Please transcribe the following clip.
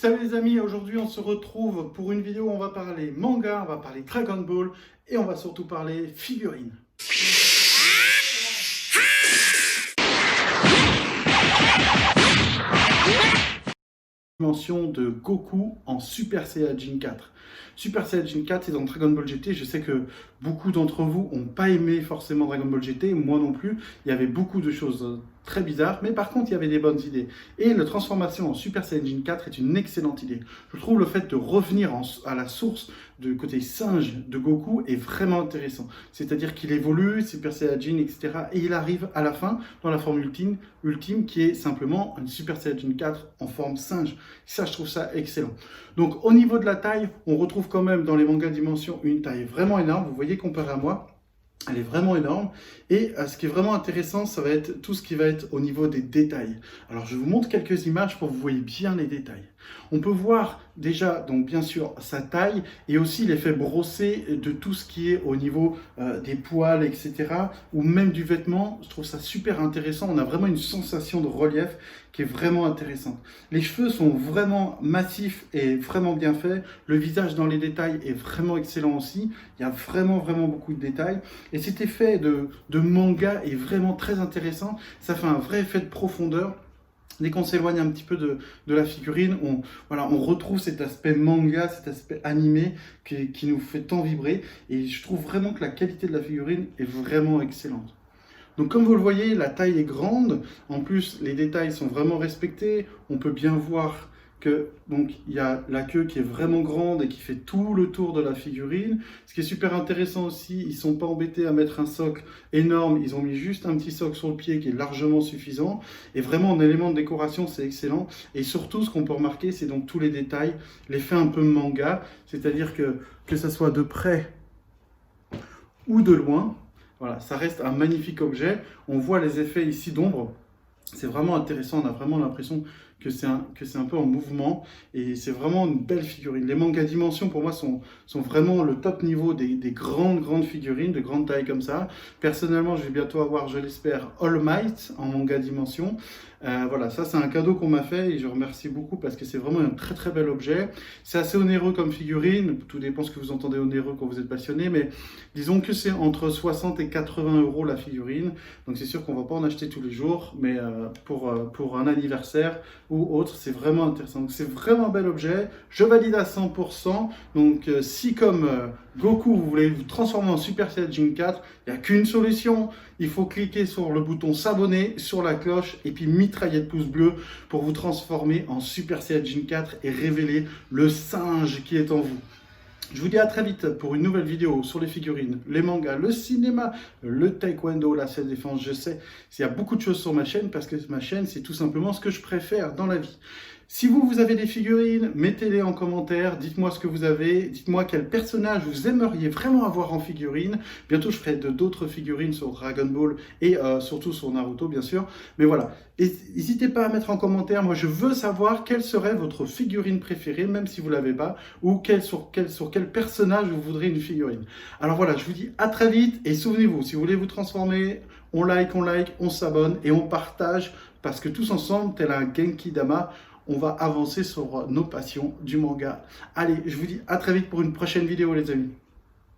Salut les amis, aujourd'hui on se retrouve pour une vidéo où on va parler manga, on va parler Dragon Ball et on va surtout parler figurines. Dimension de Goku en Super Saiyajin 4. Super Saiyajin 4, c'est dans Dragon Ball GT. Je sais que beaucoup d'entre vous n'ont pas aimé forcément Dragon Ball GT, moi non plus. Il y avait beaucoup de choses très bizarres, mais par contre, il y avait des bonnes idées. Et la transformation en Super Saiyajin 4 est une excellente idée. Je trouve le fait de revenir à la source du côté singe de Goku est vraiment intéressant. C'est-à-dire qu'il évolue, Super Saiyajin, etc. Et il arrive à la fin dans la forme ultime qui est simplement une Super Saiyajin 4 en forme singe. Ça, je trouve ça excellent. Donc, au niveau de la taille, on retrouve quand même dans les mangas Dimension une taille vraiment énorme. Vous voyez, comparé à moi, elle est vraiment énorme. Et ce qui est vraiment intéressant, ça va être tout ce qui va être au niveau des détails. Alors, je vous montre quelques images pour que vous voyez bien les détails. On peut voir déjà, donc bien sûr, sa taille et aussi l'effet brossé de tout ce qui est au niveau des poils, etc. ou même du vêtement. Je trouve ça super intéressant. On a vraiment une sensation de relief qui est vraiment intéressante. Les cheveux sont vraiment massifs et vraiment bien faits. Le visage dans les détails est vraiment excellent aussi. Il y a vraiment beaucoup de détails. Et cet effet de manga est vraiment très intéressant. Ça fait un vrai effet de profondeur. Dès qu'on s'éloigne un petit peu de la figurine, on retrouve cet aspect manga, cet aspect animé qui nous fait tant vibrer. Et je trouve vraiment que la qualité de la figurine est vraiment excellente. Donc comme vous le voyez, la taille est grande. En plus, les détails sont vraiment respectés. On peut bien voir que donc il y a la queue qui est vraiment grande et qui fait tout le tour de la figurine. Ce qui est super intéressant aussi, ils ne sont pas embêtés à mettre un socle énorme, ils ont mis juste un petit socle sur le pied qui est largement suffisant. Et vraiment en élément de décoration, c'est excellent. Et surtout, ce qu'on peut remarquer, c'est donc tous les détails, l'effet un peu manga, c'est-à-dire que ça soit de près ou de loin, voilà, ça reste un magnifique objet. On voit les effets ici d'ombre. C'est vraiment intéressant, on a vraiment l'impression que c'est un peu en mouvement et c'est vraiment une belle figurine. Les mangas Dimension pour moi sont vraiment le top niveau des grandes figurines, de grande taille comme ça. Personnellement, je vais bientôt avoir, je l'espère, All Might en manga Dimension. Voilà, ça c'est un cadeau qu'on m'a fait et je remercie beaucoup parce que c'est vraiment un très bel objet. C'est assez onéreux comme figurine, tout dépend ce que vous entendez onéreux quand vous êtes passionné, mais disons que c'est entre 60 et 80 € la figurine. Donc c'est sûr qu'on ne va pas en acheter tous les jours, mais pour un anniversaire ou autre, c'est vraiment intéressant. Donc c'est vraiment un bel objet, je valide à 100%. Donc si comme Goku, vous voulez vous transformer en Super Saiyajin 4, il n'y a qu'une solution, il faut cliquer sur le bouton s'abonner, sur la cloche et puis mitrailler de pouces bleus pour vous transformer en Super Saiyajin 4 et révéler le singe qui est en vous. Je vous dis à très vite pour une nouvelle vidéo sur les figurines, les mangas, le cinéma, le taekwondo, la self-défense. Je sais, il y a beaucoup de choses sur ma chaîne parce que ma chaîne, c'est tout simplement ce que je préfère dans la vie. Si vous avez des figurines, mettez-les en commentaire, dites-moi ce que vous avez, dites-moi quel personnage vous aimeriez vraiment avoir en figurine. Bientôt, je ferai d'autres figurines sur Dragon Ball et surtout sur Naruto, bien sûr. Mais voilà, n'hésitez pas à mettre en commentaire, moi je veux savoir quelle serait votre figurine préférée, même si vous ne l'avez pas, ou sur quel personnage vous voudrez une figurine. Alors voilà, je vous dis à très vite, et souvenez-vous, si vous voulez vous transformer, on like, on s'abonne et on partage, parce que tous ensemble, tel un Genki Dama, on va avancer sur nos passions du manga. Allez, je vous dis à très vite pour une prochaine vidéo les amis.